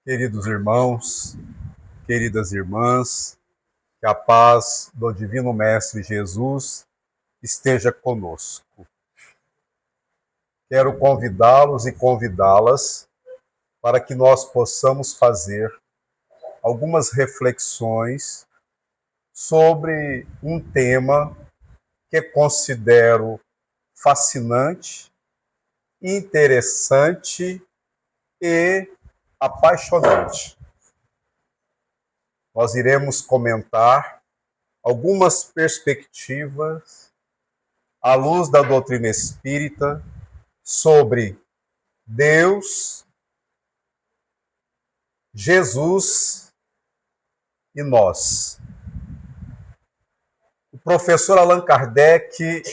Queridos irmãos, queridas irmãs, que a paz do Divino Mestre Jesus esteja conosco. Quero convidá-los e convidá-las para que nós possamos fazer algumas reflexões sobre um tema que considero fascinante, interessante e apaixonante. Nós iremos comentar algumas perspectivas à luz da doutrina espírita sobre Deus, Jesus e nós. O professor Allan Kardec,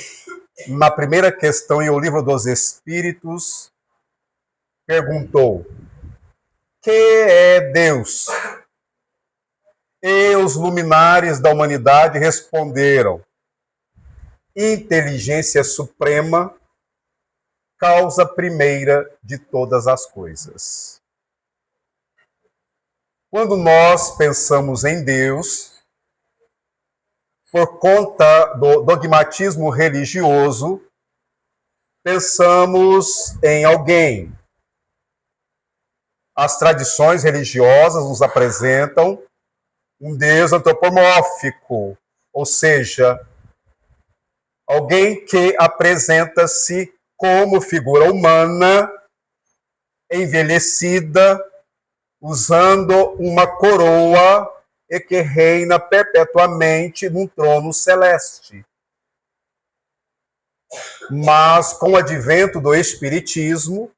na primeira questão em O Livro dos Espíritos, perguntou: que é Deus? E os luminares da humanidade responderam: inteligência suprema, causa primeira de todas as coisas. Quando nós pensamos em Deus, por conta do dogmatismo religioso, pensamos em alguém. As tradições religiosas nos apresentam um Deus antropomórfico, ou seja, alguém que apresenta-se como figura humana, envelhecida, usando uma coroa e que reina perpetuamente num trono celeste. Mas, com o advento do Espiritismo,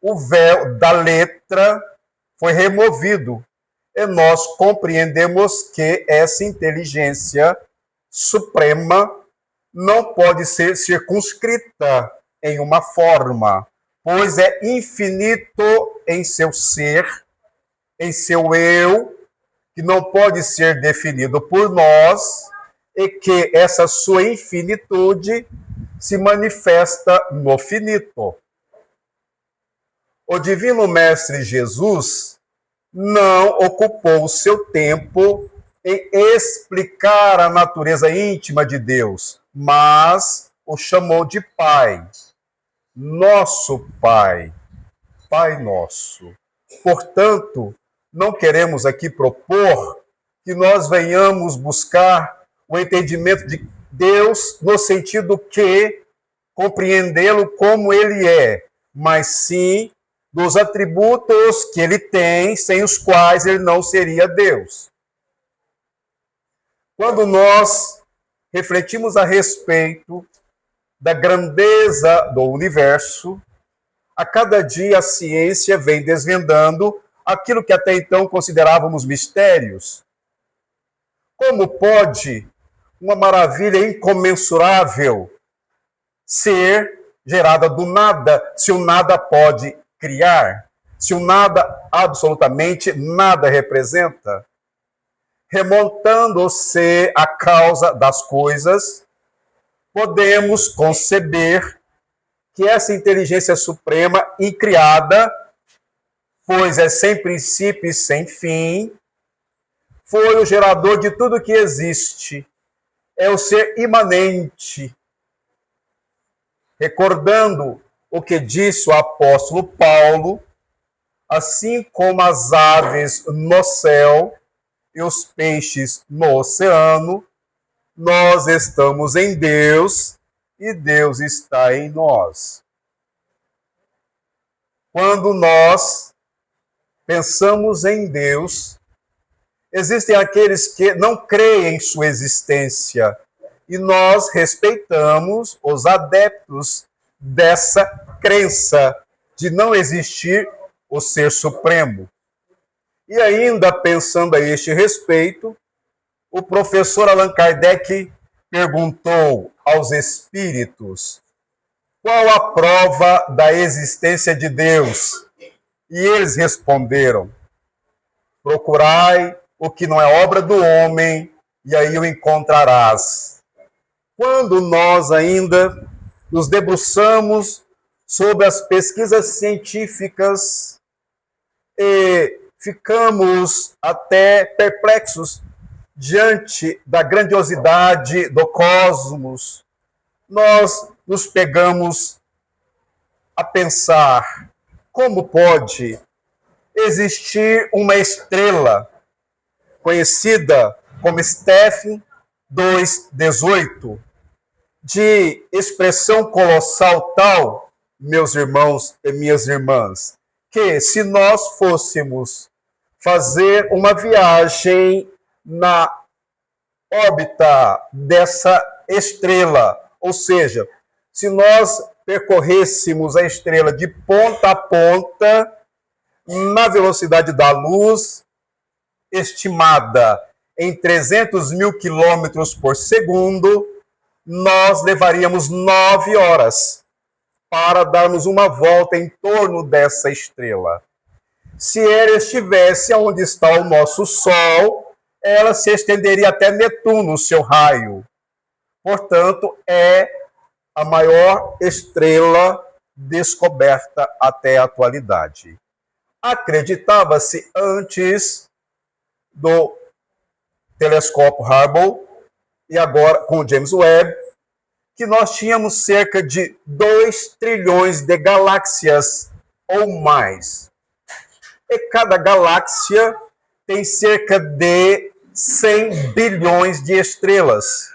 o véu da letra foi removido e nós compreendemos que essa inteligência suprema não pode ser circunscrita em uma forma, pois é infinito em seu ser, em seu eu, que não pode ser definido por nós, e que essa sua infinitude se manifesta no finito. O Divino Mestre Jesus não ocupou o seu tempo em explicar a natureza íntima de Deus, mas o chamou de Pai, nosso Pai, Pai nosso. Portanto, não queremos aqui propor que nós venhamos buscar o entendimento de Deus no sentido que compreendê-lo como ele é, mas sim dos atributos que ele tem, sem os quais ele não seria Deus. Quando nós refletimos a respeito da grandeza do universo, a cada dia a ciência vem desvendando aquilo que até então considerávamos mistérios. Como pode uma maravilha incomensurável ser gerada do nada, se o nada pode criar, se o nada absolutamente nada representa? Remontando-se à causa das coisas, podemos conceber que essa inteligência suprema incriada, pois é sem princípio e sem fim, foi o gerador de tudo que existe. É o ser imanente. Recordando o que disse o apóstolo Paulo, assim como as aves no céu e os peixes no oceano, nós estamos em Deus e Deus está em nós. Quando nós pensamos em Deus, existem aqueles que não creem em sua existência, e nós respeitamos os adeptos dessa crença de não existir o Ser Supremo. E ainda pensando a este respeito, o professor Allan Kardec perguntou aos espíritos qual a prova da existência de Deus. E eles responderam: procurai o que não é obra do homem, e aí o encontrarás. Quando nós ainda nos debruçamos sobre as pesquisas científicas e ficamos até perplexos diante da grandiosidade do cosmos. Nós nos pegamos a pensar como pode existir uma estrela conhecida como Stephan 2,18, de expressão colossal tal, meus irmãos e minhas irmãs, que se nós fôssemos fazer uma viagem na órbita dessa estrela, ou seja, se nós percorrêssemos a estrela de ponta a ponta, na velocidade da luz, estimada em 300 mil quilômetros por segundo, nós levaríamos 9 horas para darmos uma volta em torno dessa estrela. Se ela estivesse onde está o nosso Sol, ela se estenderia até Netuno, seu raio. Portanto, é a maior estrela descoberta até a atualidade. Acreditava-se antes do telescópio Hubble e agora com o James Webb que nós tínhamos cerca de 2 trilhões de galáxias ou mais. E cada galáxia tem cerca de 100 bilhões de estrelas.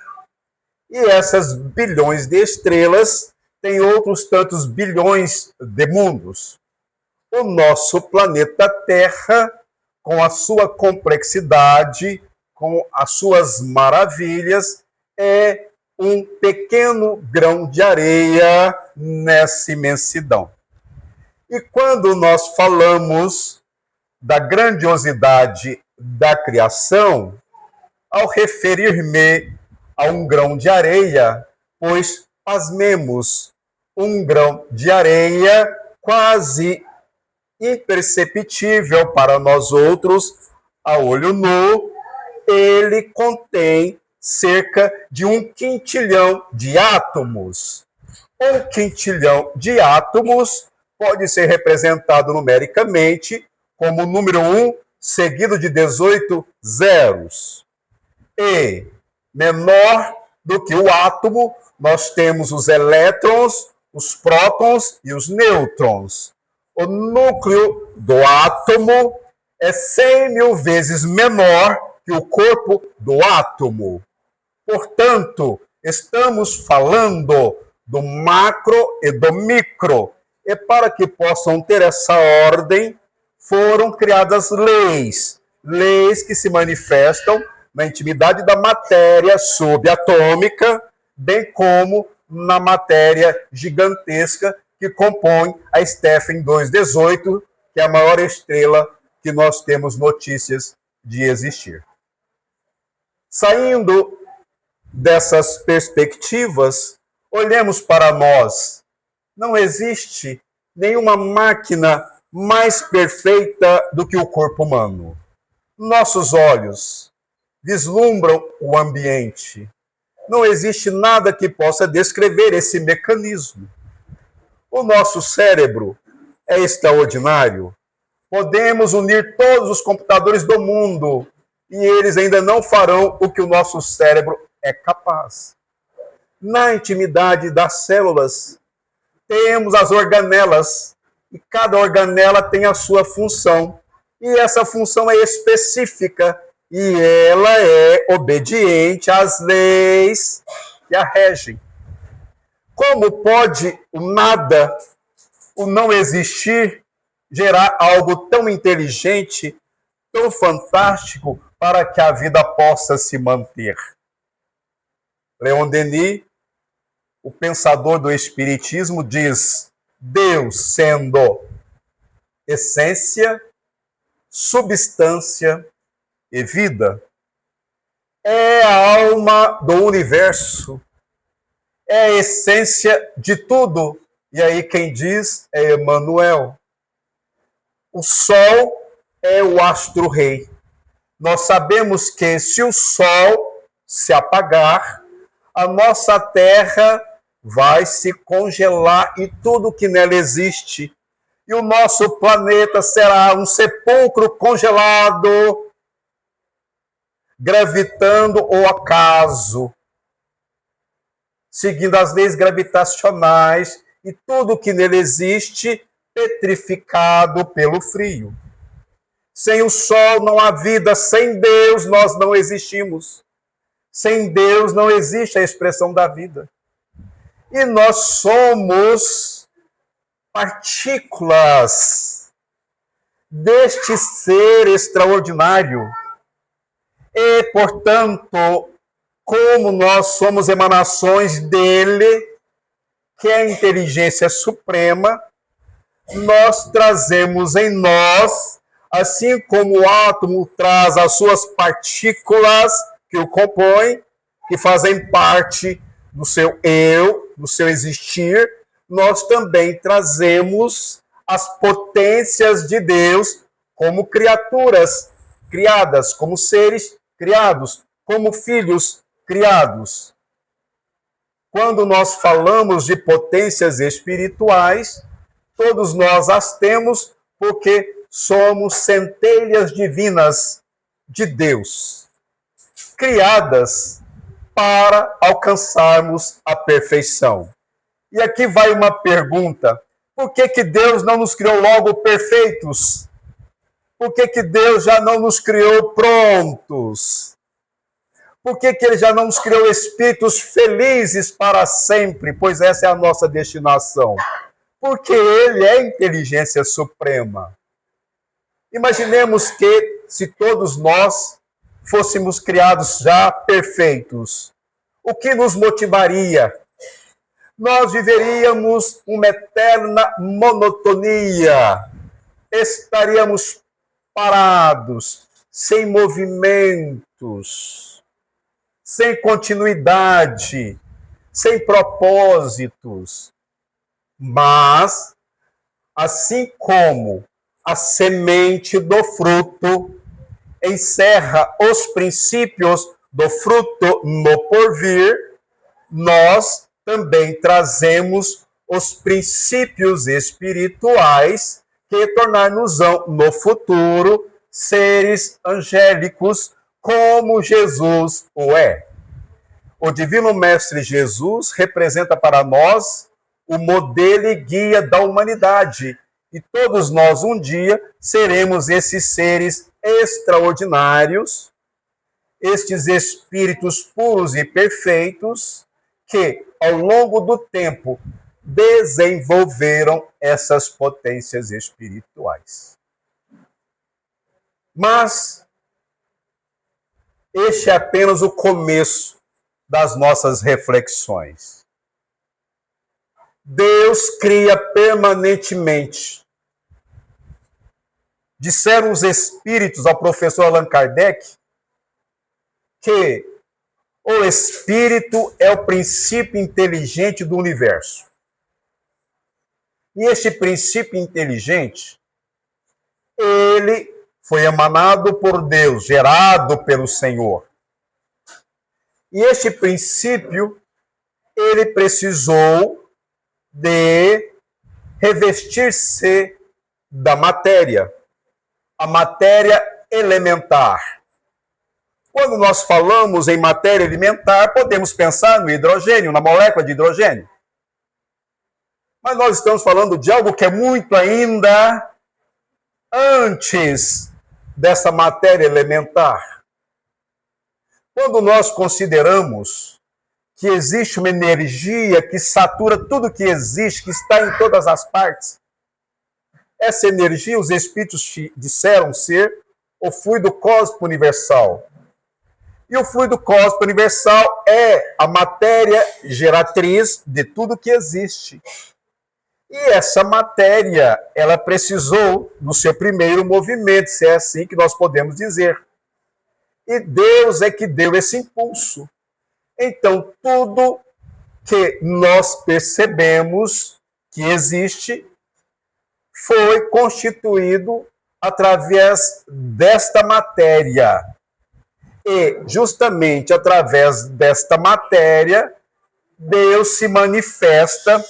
E essas bilhões de estrelas têm outros tantos bilhões de mundos. O nosso planeta Terra, com a sua complexidade, com as suas maravilhas, é um pequeno grão de areia nessa imensidão. E quando nós falamos da grandiosidade da criação, ao referir-me a um grão de areia, pois, pasmemos, um grão de areia quase imperceptível para nós outros, a olho nu, ele contém cerca de 1 quintilhão de átomos. 1 quintilhão de átomos pode ser representado numericamente como o número 1 seguido de 18 zeros. E menor do que o átomo, nós temos os elétrons, os prótons e os nêutrons. O núcleo do átomo é 100 mil vezes menor que o corpo do átomo. Portanto, estamos falando do macro e do micro. E para que possam ter essa ordem, foram criadas leis. Leis que se manifestam na intimidade da matéria subatômica, bem como na matéria gigantesca que compõe a Stephan 2,18, que é a maior estrela que nós temos notícias de existir. Saindo dessas perspectivas, olhemos para nós. Não existe nenhuma máquina mais perfeita do que o corpo humano. Nossos olhos vislumbram o ambiente. Não existe nada que possa descrever esse mecanismo. O nosso cérebro é extraordinário. Podemos unir todos os computadores do mundo e eles ainda não farão o que o nosso cérebro é capaz. Na intimidade das células, temos as organelas, e cada organela tem a sua função. E essa função é específica, e ela é obediente às leis que a regem. Como pode o nada, o não existir, gerar algo tão inteligente, tão fantástico, para que a vida possa se manter? Leon Denis, o pensador do Espiritismo, diz: Deus sendo essência, substância e vida, é a alma do universo, é a essência de tudo. E aí quem diz é Emmanuel. O Sol é o astro-rei. Nós sabemos que se o Sol se apagar, a nossa Terra vai se congelar e tudo que nela existe e o nosso planeta será um sepulcro congelado, gravitando ao acaso, seguindo as leis gravitacionais e tudo que nele existe petrificado pelo frio. Sem o sol não há vida, sem Deus nós não existimos. Sem Deus não existe a expressão da vida. E nós somos partículas deste ser extraordinário. E, portanto, como nós somos emanações dele, que é a inteligência suprema, nós trazemos em nós, assim como o átomo traz as suas partículas que o compõem, que fazem parte do seu eu, do seu existir, nós também trazemos as potências de Deus como criaturas criadas, como seres criados, como filhos criados. Quando nós falamos de potências espirituais, todos nós as temos porque somos centelhas divinas de Deus, criadas para alcançarmos a perfeição. E aqui vai uma pergunta: por que Deus não nos criou logo perfeitos? Por que Deus já não nos criou prontos? Por que Ele já não nos criou espíritos felizes para sempre? Pois essa é a nossa destinação. Porque Ele é a inteligência suprema. Imaginemos que, se todos nós fôssemos criados já perfeitos, o que nos motivaria? Nós viveríamos uma eterna monotonia. Estaríamos parados, sem movimentos, sem continuidade, sem propósitos. Mas, assim como a semente do fruto encerra os princípios do fruto no porvir, nós também trazemos os princípios espirituais que tornar-nos-ão no futuro seres angélicos como Jesus o é. O Divino Mestre Jesus representa para nós o modelo e guia da humanidade. E todos nós um dia seremos esses seres extraordinários, estes espíritos puros e perfeitos que, ao longo do tempo, desenvolveram essas potências espirituais. Mas este é apenas o começo das nossas reflexões. Deus cria permanentemente. Disseram os espíritos ao professor Allan Kardec que o espírito é o princípio inteligente do universo. E este princípio inteligente, ele foi emanado por Deus, gerado pelo Senhor. E este princípio, ele precisou de revestir-se da matéria, a matéria elementar. Quando nós falamos em matéria elementar, podemos pensar no hidrogênio, na molécula de hidrogênio. Mas nós estamos falando de algo que é muito ainda antes dessa matéria elementar. Quando nós consideramos que existe uma energia que satura tudo que existe, que está em todas as partes, essa energia, os espíritos disseram ser o fluido cósmico universal. E o fluido cósmico universal é a matéria geratriz de tudo que existe. E essa matéria, ela precisou do seu primeiro movimento, se é assim que nós podemos dizer. E Deus é que deu esse impulso. Então, tudo que nós percebemos que existe foi constituído através desta matéria. E, justamente através desta matéria, Deus se manifesta,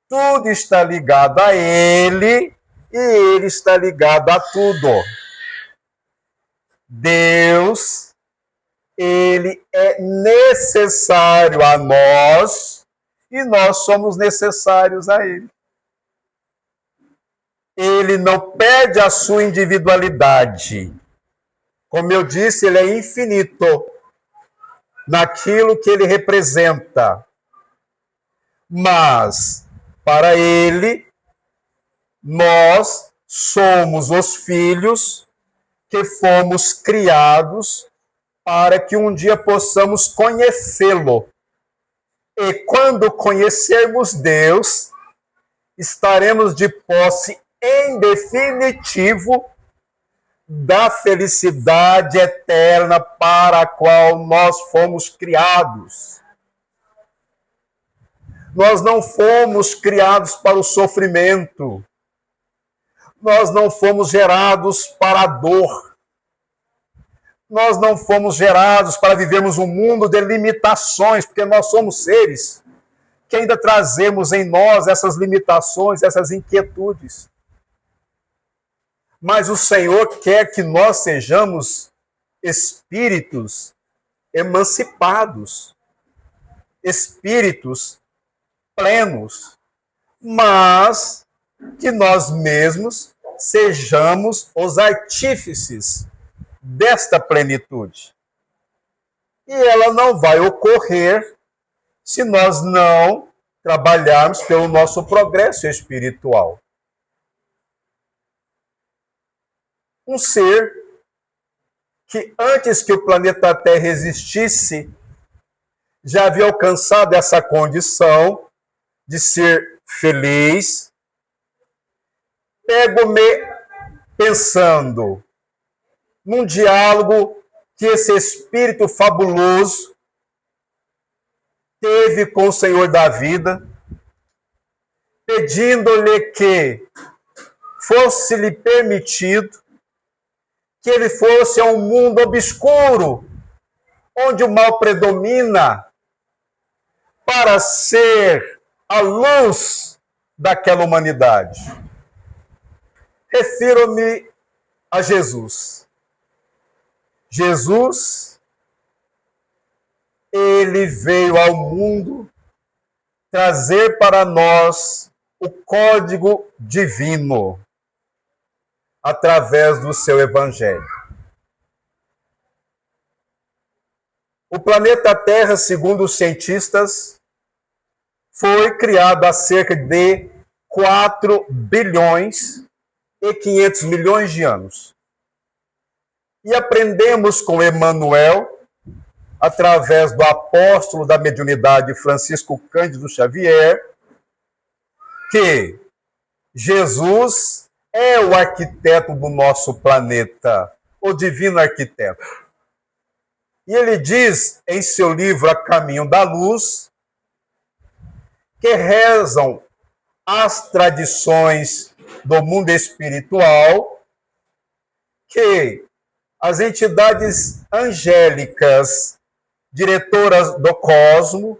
tudo está ligado a Ele, e ele está ligado a tudo. Deus, ele é necessário a nós e nós somos necessários a ele. Ele não perde a sua individualidade. Como eu disse, ele é infinito naquilo que ele representa. Mas, para ele, nós somos os filhos que fomos criados para que um dia possamos conhecê-lo. E quando conhecermos Deus, estaremos de posse em definitivo da felicidade eterna para a qual nós fomos criados. Nós não fomos criados para o sofrimento. Nós não fomos gerados para a dor. Nós não fomos gerados para vivermos um mundo de limitações, porque nós somos seres que ainda trazemos em nós essas limitações, essas inquietudes. Mas o Senhor quer que nós sejamos espíritos emancipados, espíritos plenos, mas que nós mesmos sejamos os artífices desta plenitude. E ela não vai ocorrer se nós não trabalharmos pelo nosso progresso espiritual. Um ser que antes que o planeta Terra existisse, já havia alcançado essa condição de ser feliz, pego-me pensando num diálogo que esse espírito fabuloso teve com o Senhor da vida, pedindo-lhe que fosse-lhe permitido que ele fosse a um mundo obscuro, onde o mal predomina, para ser a luz daquela humanidade. Refiro-me a Jesus. Jesus, ele veio ao mundo trazer para nós o código divino através do seu evangelho. O planeta Terra, segundo os cientistas, foi criado há cerca de 4 bilhões e 500 milhões de anos. E aprendemos com Emmanuel, através do apóstolo da mediunidade Francisco Cândido Xavier, que Jesus é o arquiteto do nosso planeta, o divino arquiteto. E ele diz em seu livro A Caminho da Luz, que rezam as tradições do mundo espiritual, que as entidades angélicas, diretoras do cosmo,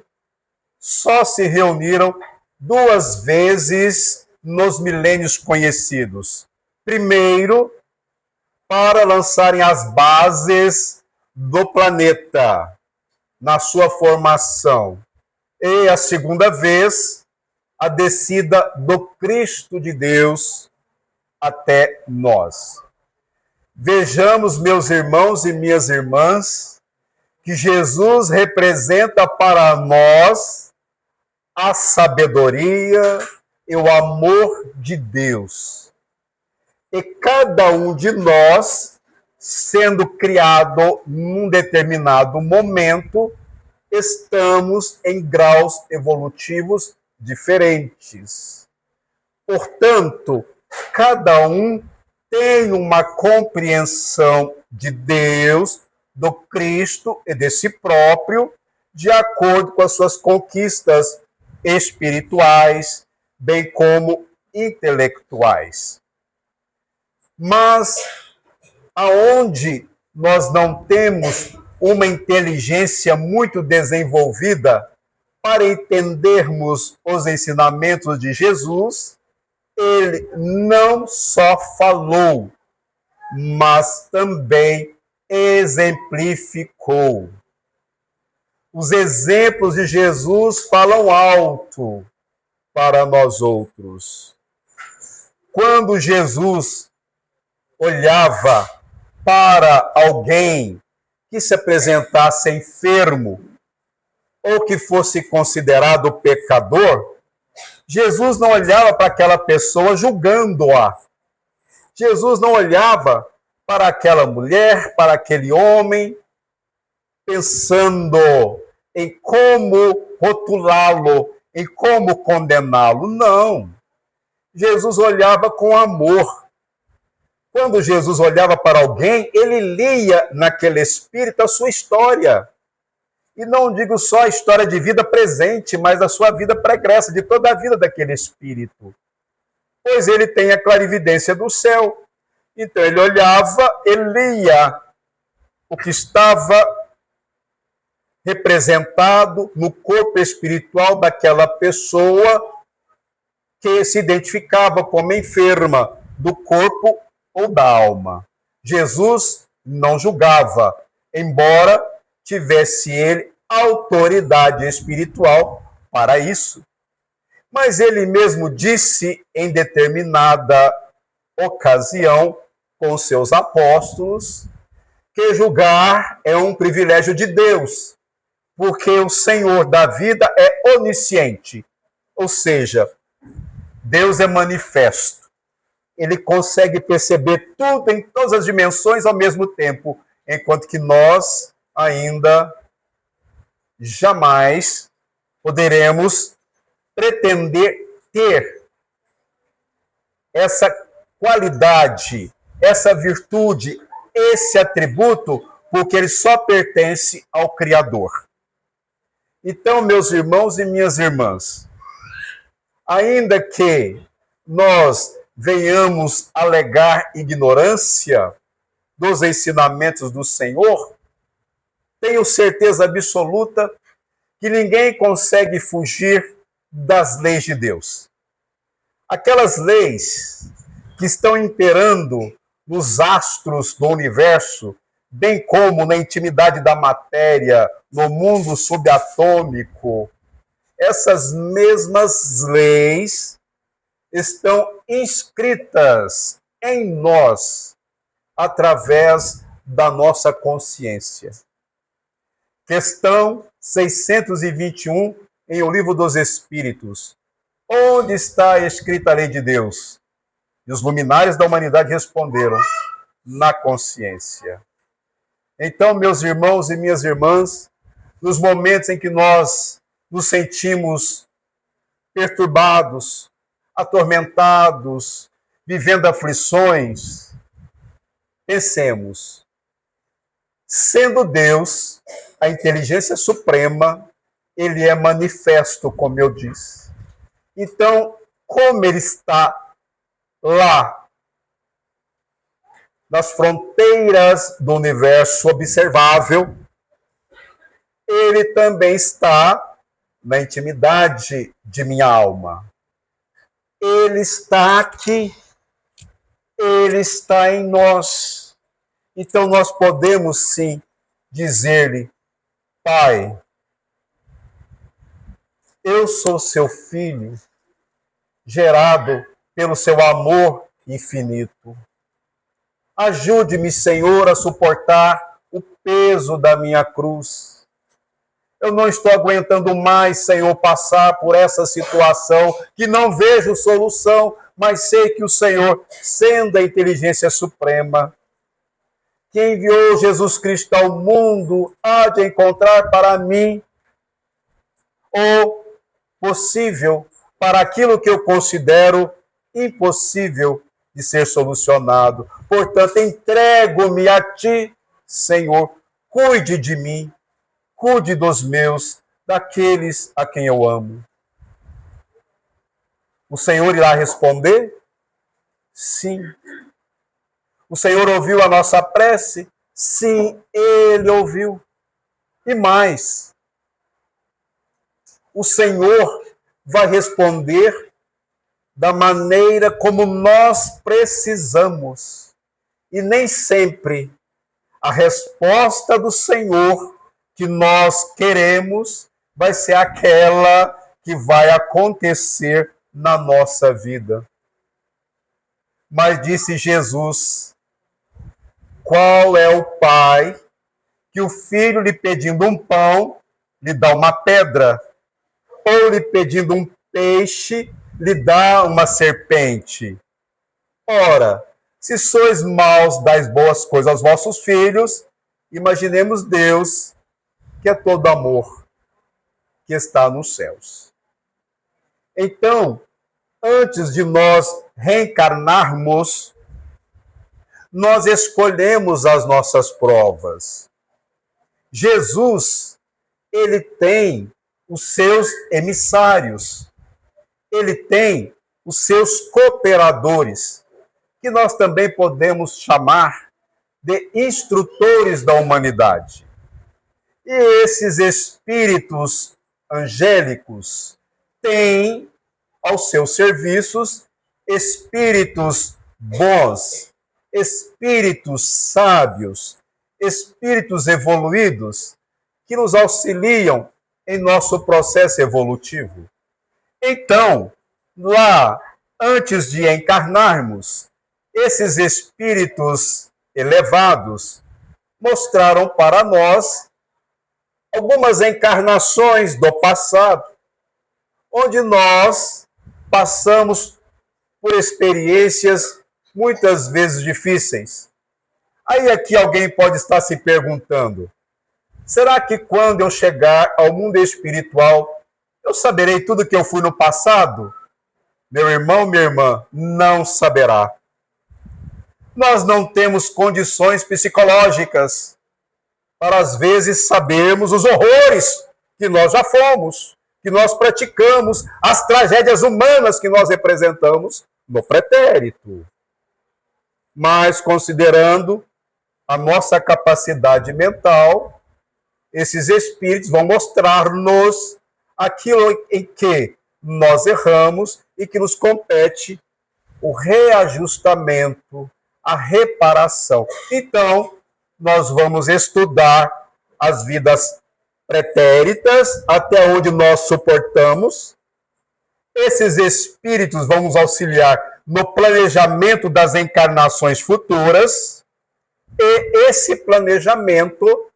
só se reuniram 2 vezes nos milênios conhecidos. Primeiro, para lançarem as bases do planeta na sua formação. E a segunda vez, a descida do Cristo de Deus até nós. Vejamos, meus irmãos e minhas irmãs, que Jesus representa para nós a sabedoria e o amor de Deus. E cada um de nós, sendo criado num determinado momento, estamos em graus evolutivos diferentes. Portanto, cada um tem uma compreensão de Deus, do Cristo e de si próprio, de acordo com as suas conquistas espirituais, bem como intelectuais. Mas aonde nós não temos uma inteligência muito desenvolvida para entendermos os ensinamentos de Jesus, ele não só falou, mas também exemplificou. Os exemplos de Jesus falam alto para nós outros. Quando Jesus olhava para alguém que se apresentasse enfermo ou que fosse considerado pecador, Jesus não olhava para aquela pessoa julgando-a. Jesus não olhava para aquela mulher, para aquele homem, pensando em como rotulá-lo, em como condená-lo. Não. Jesus olhava com amor. Quando Jesus olhava para alguém, ele lia naquele espírito a sua história. E não digo só a história de vida presente, mas a sua vida pregressa, de toda a vida daquele espírito. Pois ele tem a clarividência do céu. Então ele olhava, ele lia o que estava representado no corpo espiritual daquela pessoa que se identificava como enferma do corpo ou da alma. Jesus não julgava, embora tivesse ele autoridade espiritual para isso. Mas ele mesmo disse em determinada ocasião com seus apóstolos que julgar é um privilégio de Deus, porque o Senhor da vida é onisciente, ou seja, Deus é manifesto. Ele consegue perceber tudo em todas as dimensões ao mesmo tempo, enquanto que nós ainda jamais poderemos pretender ter essa qualidade, essa virtude, esse atributo, porque ele só pertence ao Criador. Então, meus irmãos e minhas irmãs, ainda que nós venhamos alegar ignorância dos ensinamentos do Senhor, tenho certeza absoluta que ninguém consegue fugir das leis de Deus. Aquelas leis que estão imperando nos astros do universo, bem como na intimidade da matéria, no mundo subatômico, essas mesmas leis estão inscritas em nós através da nossa consciência. Questão 621 em O Livro dos Espíritos. Onde está escrita a lei de Deus? E os luminares da humanidade responderam: na consciência. Então, meus irmãos e minhas irmãs, nos momentos em que nós nos sentimos perturbados, atormentados, vivendo aflições, pensemos, sendo Deus a inteligência suprema, ele é manifesto, como eu disse. Então, como ele está lá, nas fronteiras do universo observável, ele também está na intimidade de minha alma. Ele está aqui, ele está em nós. Então nós podemos sim dizer-lhe: Pai, eu sou seu filho, gerado pelo seu amor infinito. Ajude-me, Senhor, a suportar o peso da minha cruz. Eu não estou aguentando mais, Senhor, passar por essa situação que não vejo solução, mas sei que o Senhor, sendo a inteligência suprema, que enviou Jesus Cristo ao mundo, há de encontrar para mim o possível para aquilo que eu considero impossível de ser solucionado. Portanto, entrego-me a Ti, Senhor, cuide de mim, cuide dos meus, daqueles a quem eu amo. O Senhor irá responder? Sim. O Senhor ouviu a nossa prece? Sim, Ele ouviu. E mais, o Senhor vai responder da maneira como nós precisamos. E nem sempre a resposta do Senhor que nós queremos vai ser aquela que vai acontecer na nossa vida. Mas disse Jesus: qual é o pai que o filho lhe pedindo um pão lhe dá uma pedra, ou lhe pedindo um peixe lhe dá uma serpente? Ora, se sois maus, dais boas coisas aos vossos filhos, imaginemos Deus, que é todo amor, que está nos céus. Então, antes de nós reencarnarmos, nós escolhemos as nossas provas. Jesus, ele tem os seus emissários, ele tem os seus cooperadores, que nós também podemos chamar de instrutores da humanidade. E esses espíritos angélicos têm aos seus serviços espíritos bons, espíritos sábios, espíritos evoluídos, que nos auxiliam em nosso processo evolutivo. Então, lá, antes de encarnarmos, esses espíritos elevados mostraram para nós algumas encarnações do passado, onde nós passamos por experiências muitas vezes difíceis. Aí aqui alguém pode estar se perguntando: será que quando eu chegar ao mundo espiritual, eu saberei tudo que eu fui no passado? Meu irmão, minha irmã, não saberá. Nós não temos condições psicológicas para, às vezes, sabermos os horrores que nós já fomos, que nós praticamos, as tragédias humanas que nós representamos no pretérito. Mas, considerando a nossa capacidade mental, esses espíritos vão mostrar-nos aquilo em que nós erramos e que nos compete o reajustamento, a reparação. Então, nós vamos estudar as vidas pretéritas, até onde nós suportamos. Esses espíritos vão nos auxiliar no planejamento das encarnações futuras, e esse planejamento,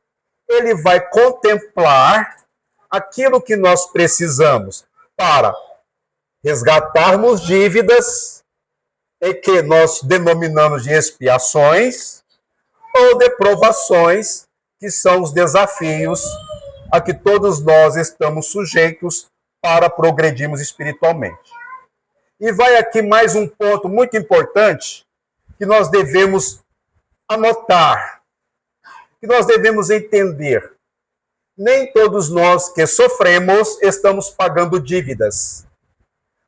ele vai contemplar aquilo que nós precisamos para resgatarmos dívidas, e que nós denominamos de expiações, ou de provações, que são os desafios a que todos nós estamos sujeitos para progredirmos espiritualmente. E vai aqui mais um ponto muito importante que nós devemos anotar, que nós devemos entender. Nem todos nós que sofremos estamos pagando dívidas.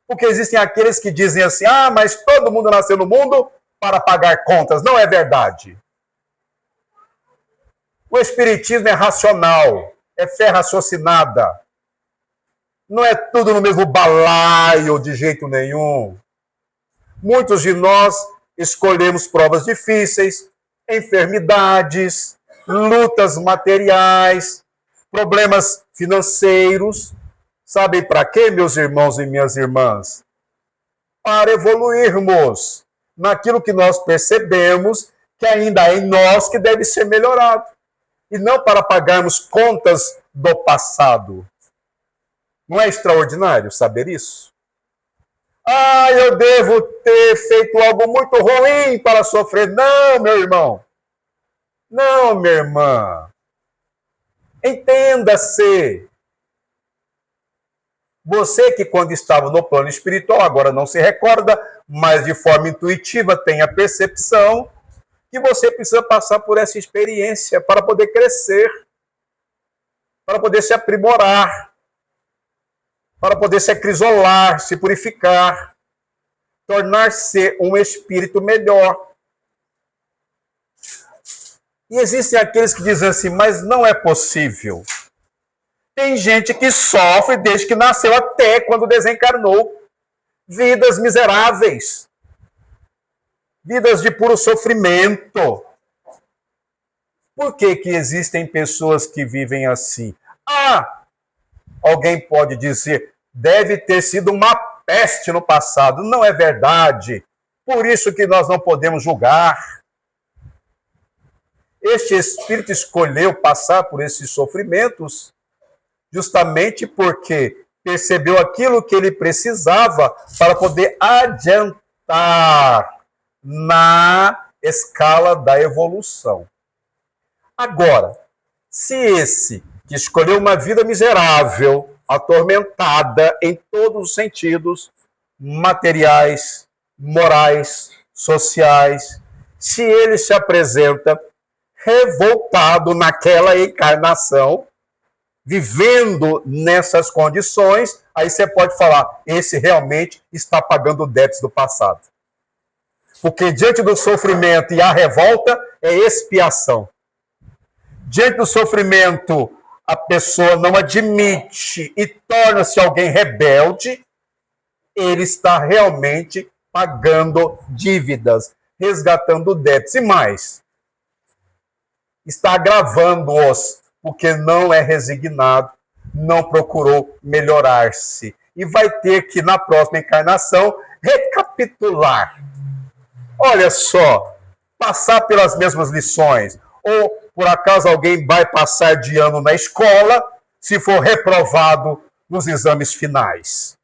Porque existem aqueles que dizem assim: ah, mas todo mundo nasceu no mundo para pagar contas. Não é verdade. O espiritismo é racional, é fé raciocinada. Não é tudo no mesmo balaio de jeito nenhum. Muitos de nós escolhemos provas difíceis, enfermidades, lutas materiais, problemas financeiros. Sabem para quê, meus irmãos e minhas irmãs? Para evoluirmos naquilo que nós percebemos que ainda é em nós que deve ser melhorado. E não para pagarmos contas do passado. Não é extraordinário saber isso? Ah, eu devo ter feito algo muito ruim para sofrer. Não, meu irmão. Não, minha irmã. Entenda-se. Você que quando estava no plano espiritual, agora não se recorda, mas de forma intuitiva tem a percepção que você precisa passar por essa experiência para poder crescer, para poder se aprimorar, para poder se acrisolar, se purificar, tornar-se um espírito melhor. E existem aqueles que dizem assim: mas não é possível. Tem gente que sofre desde que nasceu até quando desencarnou. vidas miseráveis, vidas de puro sofrimento. Por que que existem pessoas que vivem assim? Alguém pode dizer, deve ter sido uma peste no passado. Não é verdade. Por isso que nós não podemos julgar. Este espírito escolheu passar por esses sofrimentos justamente porque percebeu aquilo que ele precisava para poder adiantar na escala da evolução. Agora, se esse que escolheu uma vida miserável, atormentada em todos os sentidos, materiais, morais, sociais, se ele se apresenta revoltado naquela encarnação, vivendo nessas condições, aí você pode falar, esse realmente está pagando débitos do passado. Porque diante do sofrimento e a revolta é expiação. Diante do sofrimento, a pessoa não admite e torna-se alguém rebelde, ele está realmente pagando dívidas, resgatando débitos. E mais, está agravando-os, porque não é resignado, não procurou melhorar-se. E vai ter que, na próxima encarnação, recapitular. Olha só, passar pelas mesmas lições. Ou, por acaso, alguém vai passar de ano na escola, se for reprovado nos exames finais.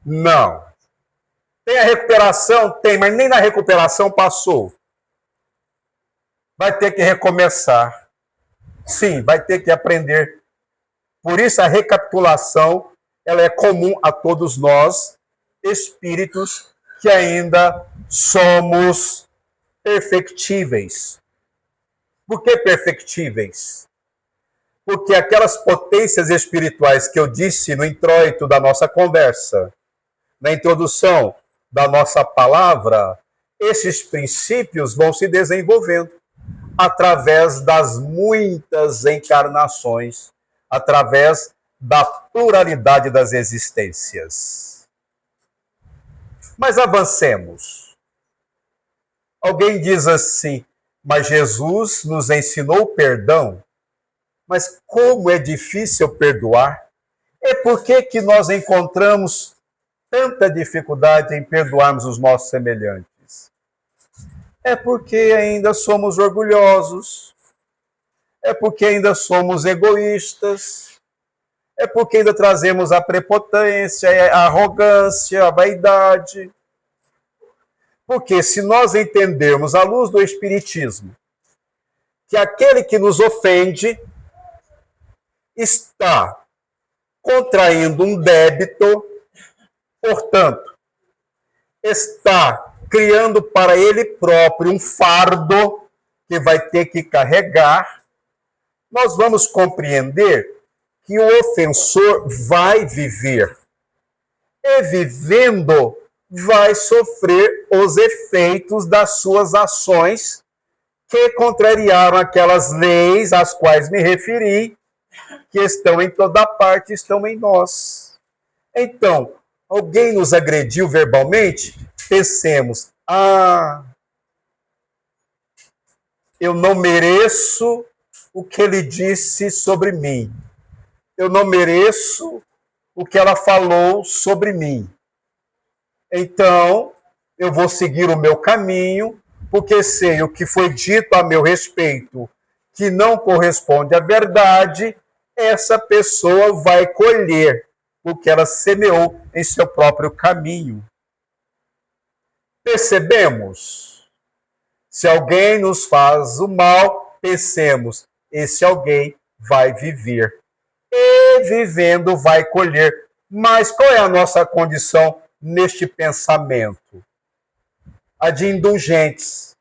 Não. Tem a recuperação? Tem, mas nem na recuperação passou. Vai ter que recomeçar. Sim, vai ter que aprender. Por isso a recapitulação, ela é comum a todos nós, espíritos que ainda somos perfectíveis. Por que perfectíveis? Porque aquelas potências espirituais que eu disse no introito da nossa conversa, na introdução da nossa palavra, esses princípios vão se desenvolvendo através das muitas encarnações, através da pluralidade das existências. Mas avancemos. Alguém diz assim, mas Jesus nos ensinou o perdão. Mas como é difícil perdoar? É por que nós encontramos tanta dificuldade em perdoarmos os nossos semelhantes? É porque ainda somos orgulhosos, é porque ainda somos egoístas, é porque ainda trazemos a prepotência, a arrogância, a vaidade. Porque se nós entendermos à luz do Espiritismo que aquele que nos ofende está contraindo um débito, portanto, está criando para ele próprio um fardo que vai ter que carregar, nós vamos compreender que o ofensor vai viver. E vivendo, vai sofrer os efeitos das suas ações que contrariaram aquelas leis às quais me referi, que estão em toda parte, estão em nós. Então, alguém nos agrediu verbalmente? Pensemos, eu não mereço o que ele disse sobre mim. Eu não mereço o que ela falou sobre mim. Então, eu vou seguir o meu caminho, porque sei o que foi dito a meu respeito, que não corresponde à verdade, essa pessoa vai colher o que ela semeou em seu próprio caminho. Percebemos? Se alguém nos faz o mal, pensemos, esse alguém vai viver. E vivendo vai colher. Mas qual é a nossa condição neste pensamento? A de indulgentes.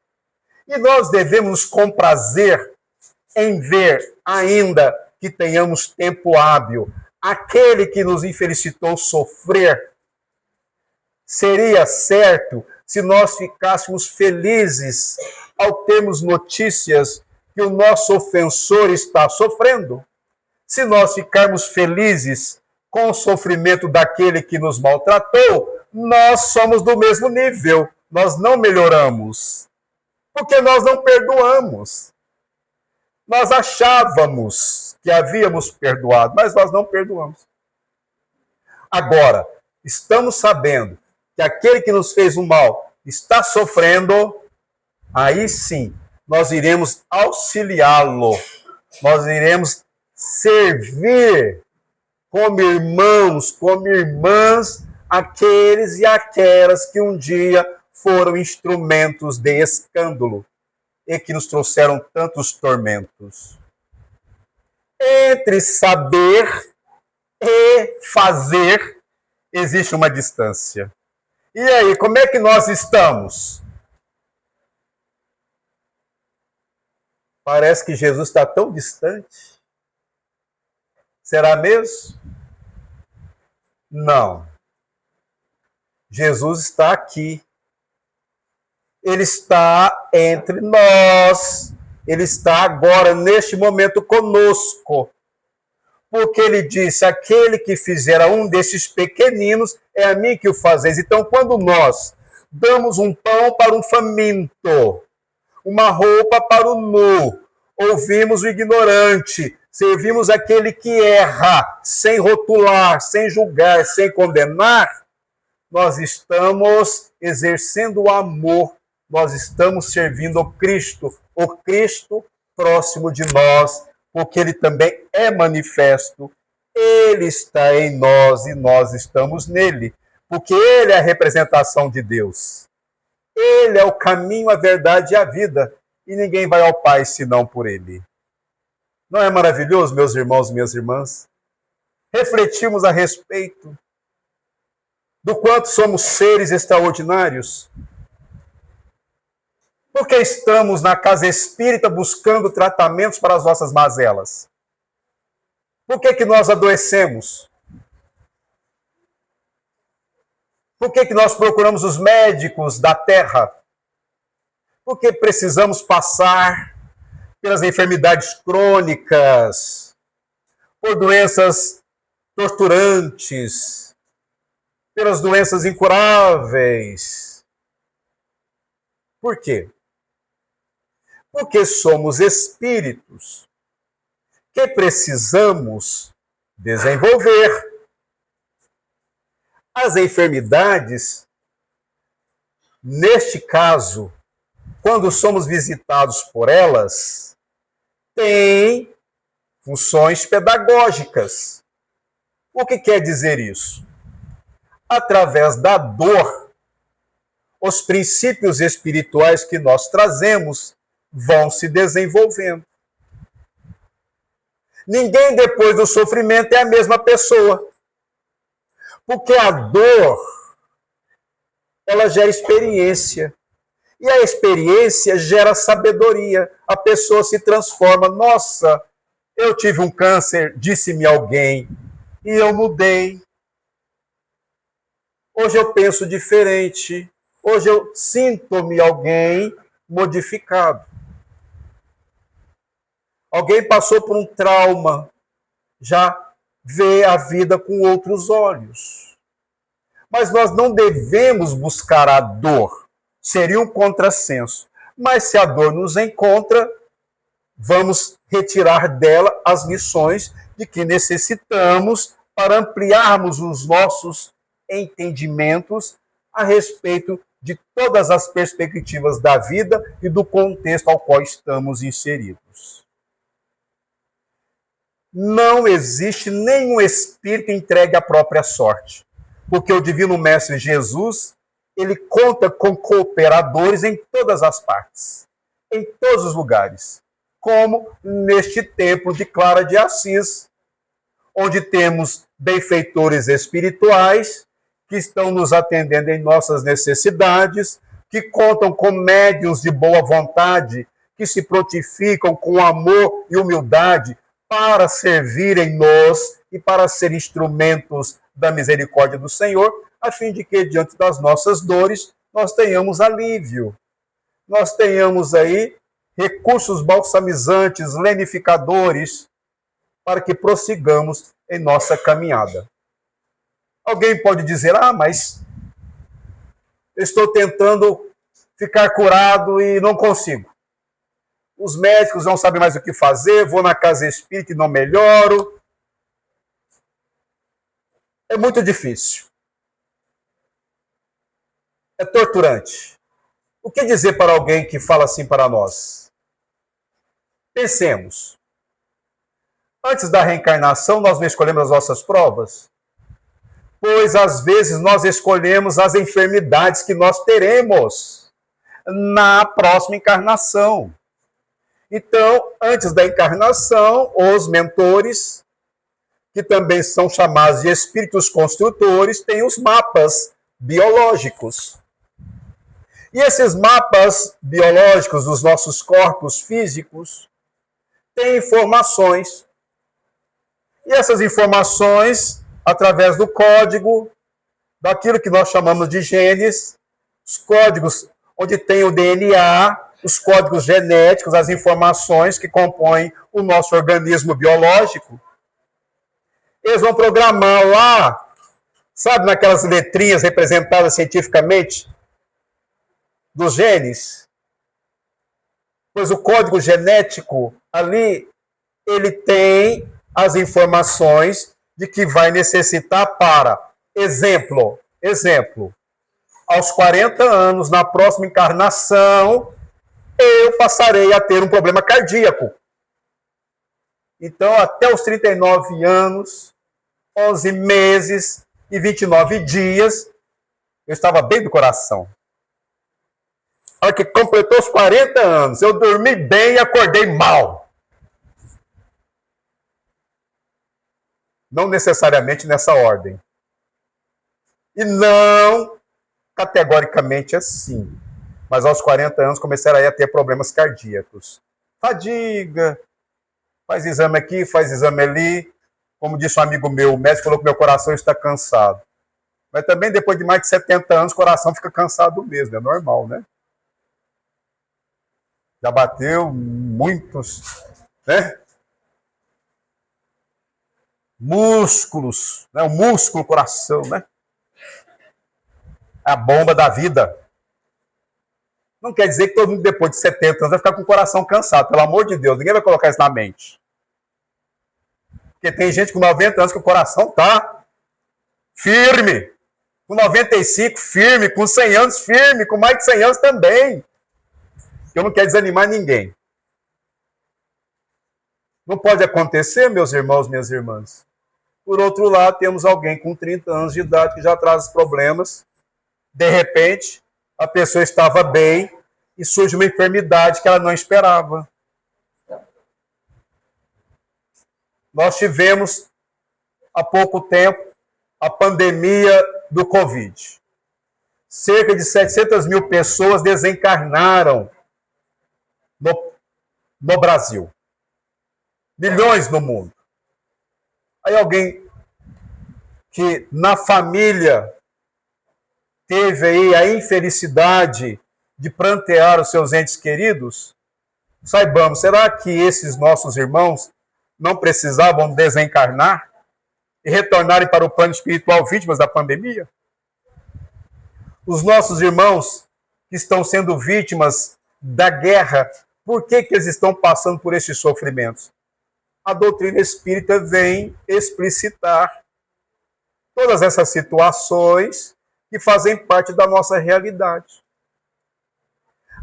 E nós devemos nos comprazer em ver, ainda que tenhamos tempo hábil, aquele que nos infelicitou sofrer. Seria certo se nós ficássemos felizes ao termos notícias que o nosso ofensor está sofrendo? Se nós ficarmos felizes com o sofrimento daquele que nos maltratou, nós somos do mesmo nível. Nós não melhoramos, porque nós não perdoamos. Nós achávamos que havíamos perdoado, mas nós não perdoamos. Agora, estamos sabendo que aquele que nos fez o mal está sofrendo, aí sim, nós iremos auxiliá-lo. Nós iremos servir como irmãos, como irmãs, aqueles e aquelas que um dia foram instrumentos de escândalo e que nos trouxeram tantos tormentos. Entre saber e fazer existe uma distância. E aí, como é que nós estamos? Parece que Jesus está tão distante. Será mesmo? Não. Jesus está aqui. Ele está entre nós. Ele está agora, neste momento, conosco. Porque ele disse, aquele que fizer a um desses pequeninos, é a mim que o fazeis. Então, quando nós damos um pão para um faminto, uma roupa para o nu, ouvimos o ignorante, servimos aquele que erra, sem rotular, sem julgar, sem condenar, nós estamos exercendo o amor, nós estamos servindo o Cristo próximo de nós, porque ele também é manifesto, ele está em nós e nós estamos nele, porque ele é a representação de Deus. Ele é o caminho, a verdade e a vida, e ninguém vai ao Pai senão por ele. Não é maravilhoso, meus irmãos e minhas irmãs? Refletimos a respeito do quanto somos seres extraordinários. Porque estamos na casa espírita buscando tratamentos para as nossas mazelas. Por que nós adoecemos? Por que nós procuramos os médicos da terra? Porque precisamos passar pelas enfermidades crônicas, por doenças torturantes, pelas doenças incuráveis. Por quê? Porque somos espíritos que precisamos desenvolver. As enfermidades, neste caso, quando somos visitados por elas, têm funções pedagógicas. O que quer dizer isso? Através da dor, os princípios espirituais que nós trazemos vão se desenvolvendo. Ninguém depois do sofrimento é a mesma pessoa. Porque a dor, ela gera experiência. E a experiência gera sabedoria. A pessoa se transforma. Nossa, eu tive um câncer, disse-me alguém, e eu mudei. Hoje eu penso diferente. Hoje eu sinto-me alguém modificado. Alguém passou por um trauma, já vê a vida com outros olhos. Mas nós não devemos buscar a dor. Seria um contrassenso. Mas se a dor nos encontra, vamos retirar dela as lições de que necessitamos para ampliarmos os nossos entendimentos a respeito de todas as perspectivas da vida e do contexto ao qual estamos inseridos. Não existe nenhum espírito entregue à própria sorte, porque o Divino Mestre Jesus, ele conta com cooperadores em todas as partes, em todos os lugares, como neste templo de Clara de Assis, onde temos benfeitores espirituais que estão nos atendendo em nossas necessidades, que contam com médiuns de boa vontade, que se prontificam com amor e humildade para servirem-nos e para ser instrumentos da misericórdia do Senhor, a fim de que, diante das nossas dores, nós tenhamos alívio. Nós tenhamos aí recursos balsamizantes, lenificadores, para que prossigamos em nossa caminhada. Alguém pode dizer, mas eu estou tentando ficar curado e não consigo. Os médicos não sabem mais o que fazer, vou na casa espírita e não melhoro. É muito difícil. É torturante. O que dizer para alguém que fala assim para nós? Pensemos. Antes da reencarnação, nós não escolhemos as nossas provas? Pois, às vezes, nós escolhemos as enfermidades que nós teremos na próxima encarnação. Então, antes da encarnação, os mentores, que também são chamados de espíritos construtores, têm os mapas biológicos. E esses mapas biológicos dos nossos corpos físicos têm informações. E essas informações, através do código, daquilo que nós chamamos de genes, os códigos onde tem o DNA, os códigos genéticos, as informações que compõem o nosso organismo biológico, eles vão programar lá, sabe, naquelas letrinhas representadas cientificamente dos genes? Pois o código genético ali, ele tem as informações de que vai necessitar para, exemplo, aos 40 anos, na próxima encarnação, eu passarei a ter um problema cardíaco. Então, até os 39 anos, 11 meses e 29 dias, eu estava bem do coração. A hora que completou os 40 anos, eu dormi bem e acordei mal. Não necessariamente nessa ordem. E não categoricamente assim. Mas aos 40 anos começaram a ter problemas cardíacos. Fadiga, faz exame aqui, faz exame ali. Como disse um amigo meu, o médico falou que meu coração está cansado. Mas também depois de mais de 70 anos, o coração fica cansado mesmo, é normal, né? Já bateu muitos, né? Músculos, né? O músculo, coração, né? A bomba da vida. Não quer dizer que todo mundo depois de 70 anos vai ficar com o coração cansado, pelo amor de Deus, ninguém vai colocar isso na mente. Porque tem gente com 90 anos que o coração tá firme, com 95 firme, com 100 anos firme, com mais de 100 anos também. Eu não quero desanimar ninguém. Não pode acontecer, meus irmãos, minhas irmãs. Por outro lado, temos alguém com 30 anos de idade que já traz problemas. De repente, a pessoa estava bem e surge uma enfermidade que ela não esperava. Nós tivemos, há pouco tempo, a pandemia do Covid. Cerca de 700 mil pessoas desencarnaram no Brasil. Milhões no mundo. Aí alguém que na família teve aí a infelicidade de prantear os seus entes queridos, saibamos, será que esses nossos irmãos não precisavam desencarnar e retornarem para o plano espiritual vítimas da pandemia? Os nossos irmãos que estão sendo vítimas da guerra, por que eles estão passando por esses sofrimentos? A doutrina espírita vem explicitar todas essas situações que fazem parte da nossa realidade.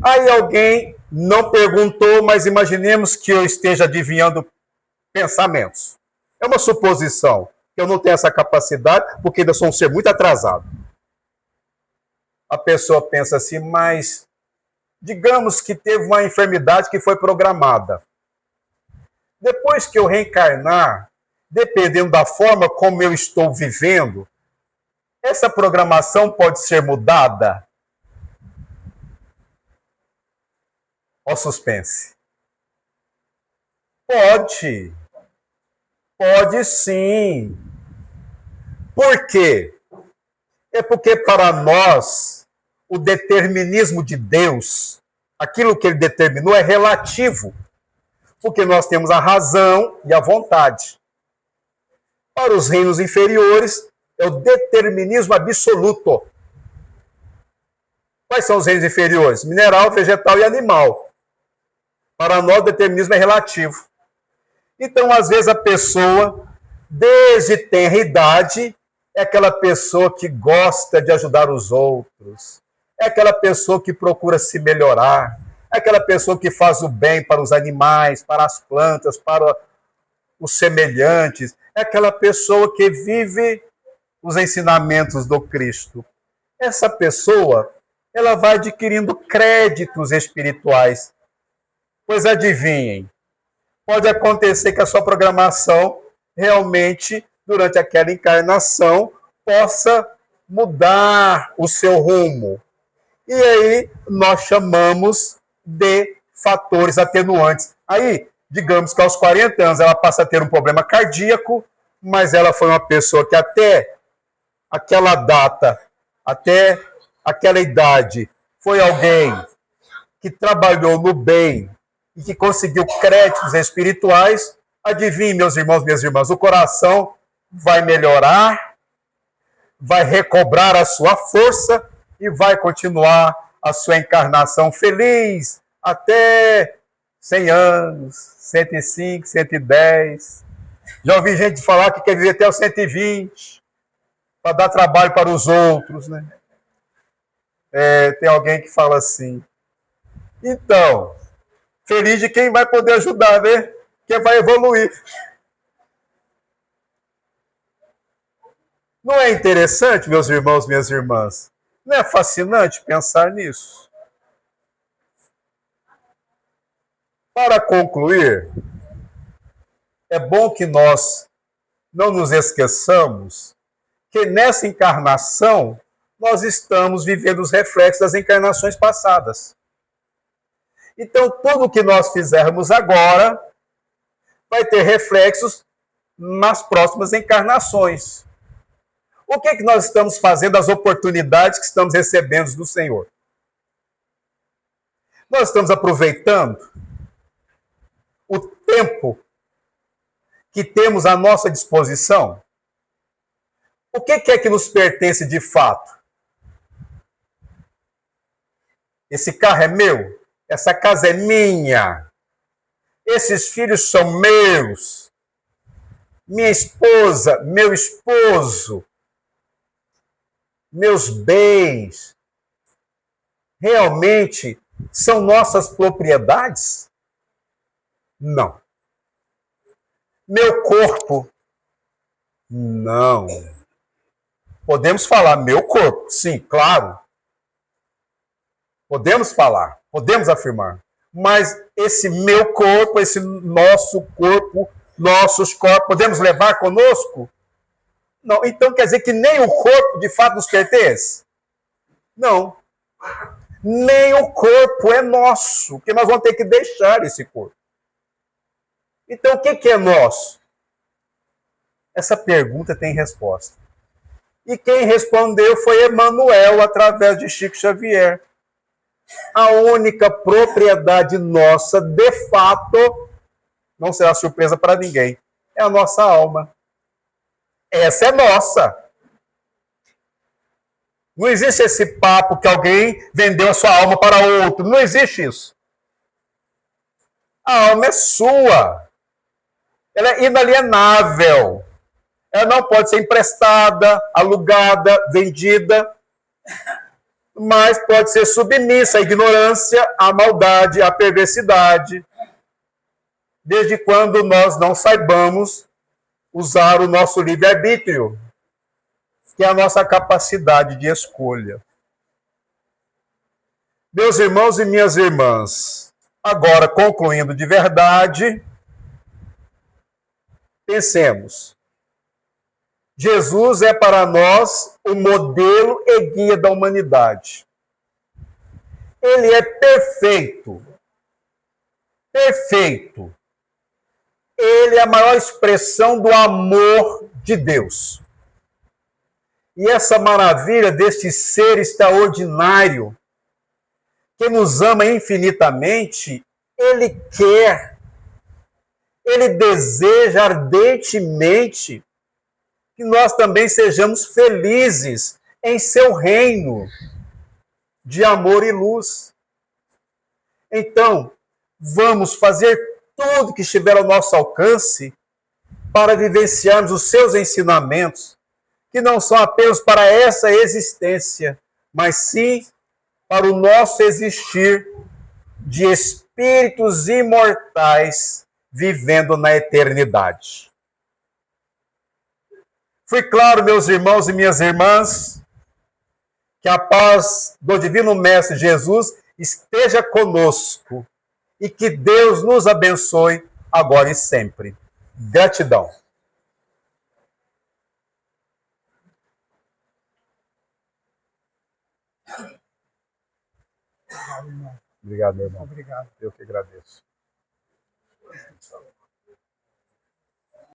Aí alguém não perguntou, mas imaginemos que eu esteja adivinhando pensamentos. É uma suposição. Eu não tenho essa capacidade, porque ainda sou um ser muito atrasado. A pessoa pensa assim, mas digamos que teve uma enfermidade que foi programada. Depois que eu reencarnar, dependendo da forma como eu estou vivendo, essa programação pode ser mudada? Ó suspense. Pode. Pode sim. Por quê? É porque para nós, o determinismo de Deus, aquilo que ele determinou é relativo. Porque nós temos a razão e a vontade. Para os reinos inferiores, É o determinismo absoluto. Quais são os reinos inferiores? Mineral, vegetal e animal. Para nós, o determinismo é relativo. Então, às vezes, a pessoa, desde tenra idade, é aquela pessoa que gosta de ajudar os outros, é aquela pessoa que procura se melhorar, é aquela pessoa que faz o bem para os animais, para as plantas, para os semelhantes, é aquela pessoa que vive os ensinamentos do Cristo. Essa pessoa, ela vai adquirindo créditos espirituais. Pois adivinhem, pode acontecer que a sua programação realmente, durante aquela encarnação, possa mudar o seu rumo. E aí nós chamamos de fatores atenuantes. Aí, digamos que aos 40 anos ela passa a ter um problema cardíaco, mas ela foi uma pessoa que até aquela data, até aquela idade, foi alguém que trabalhou no bem e que conseguiu créditos espirituais. Adivinhe, meus irmãos, minhas irmãs, o coração vai melhorar, vai recobrar a sua força e vai continuar a sua encarnação feliz até 100 anos, 105, 110. Já ouvi gente falar que quer viver até os 120, para dar trabalho para os outros, né? Tem alguém que fala assim. Então, feliz de quem vai poder ajudar, né? Quem vai evoluir. Não é interessante, meus irmãos, minhas irmãs? Não é fascinante pensar nisso? Para concluir, é bom que nós não nos esqueçamos que nessa encarnação nós estamos vivendo os reflexos das encarnações passadas. Então, tudo o que nós fizermos agora vai ter reflexos nas próximas encarnações. O que é que nós estamos fazendo das oportunidades que estamos recebendo do Senhor? Nós estamos aproveitando o tempo que temos à nossa disposição? O que é que nos pertence de fato? Esse carro é meu? Essa casa é minha? Esses filhos são meus? Minha esposa, meu esposo, meus bens, realmente são nossas propriedades? Não. Meu corpo? Não. Podemos falar meu corpo? Sim, claro. Podemos falar, podemos afirmar. Mas esse meu corpo, esse nosso corpo, nossos corpos, podemos levar conosco? Não. Então quer dizer que nem o corpo de fato nos pertence? Não. Nem o corpo é nosso, porque nós vamos ter que deixar esse corpo. Então o que é nosso? Essa pergunta tem resposta. E quem respondeu foi Emmanuel, através de Chico Xavier. A única propriedade nossa, de fato, não será surpresa para ninguém, é a nossa alma. Essa é nossa. Não existe esse papo que alguém vendeu a sua alma para outro. Não existe isso. A alma é sua. Ela é inalienável. Ela não pode ser emprestada, alugada, vendida, mas pode ser submissa à ignorância, à maldade, à perversidade, desde quando nós não saibamos usar o nosso livre-arbítrio, que é a nossa capacidade de escolha. Meus irmãos e minhas irmãs, agora concluindo de verdade, pensemos. Jesus é para nós o modelo e guia da humanidade. Ele é perfeito. Perfeito. Ele é a maior expressão do amor de Deus. E essa maravilha deste ser extraordinário, que nos ama infinitamente, ele quer, ele deseja ardentemente que nós também sejamos felizes em seu reino de amor e luz. Então, vamos fazer tudo que estiver ao nosso alcance para vivenciarmos os seus ensinamentos, que não são apenas para essa existência, mas sim para o nosso existir de espíritos imortais vivendo na eternidade. Fui claro, meus irmãos e minhas irmãs, que a paz do Divino Mestre Jesus esteja conosco e que Deus nos abençoe agora e sempre. Gratidão. Obrigado, meu irmão. Obrigado. Eu que agradeço.